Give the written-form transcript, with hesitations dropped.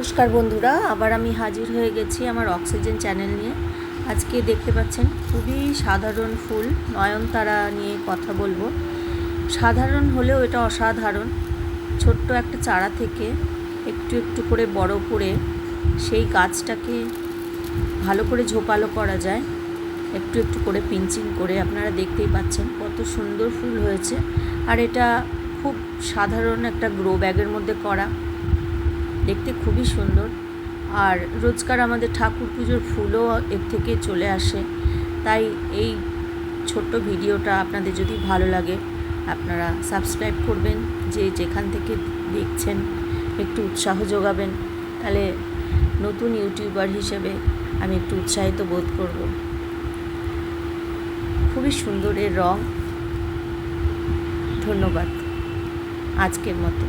নমস্কার বন্ধুরা, আবার আমি হাজির হয়ে গেছি আমার অক্সিজেন চ্যানেল নিয়ে। আজকে দেখতে পাচ্ছেন খুবই সাধারণ ফুল নয়নতারা নিয়ে কথা বলবো। সাধারণ হলেও এটা অসাধারণ। ছোট্ট একটা চারা থেকে একটু একটু করে বড় করে সেই গাছটাকে ভালো করে ঝোপালো করা যায়, একটু একটু করে পিঞ্চিং করে। আপনারা দেখতেই পাচ্ছেন কত সুন্দর ফুল হয়েছে। আর এটা খুব সাধারণ একটা গ্রো ব্যাগের মধ্যে করা, দেখতে খুবই সুন্দর। আর রোজকার আমাদের ঠাকুর পুজোর ফুলও এর থেকে চলে আসে। তাই এই ছোট্ট ভিডিওটা আপনাদের যদি ভালো লাগে আপনারা সাবস্ক্রাইব করবেন, যে যেখান থেকে দেখছেন একটু উৎসাহ যোগাবেন, তাহলে নতুন ইউটিউবার হিসেবে আমি একটু উৎসাহিত বোধ করব। খুবই সুন্দর এর রং। ধন্যবাদ আজকের মতো।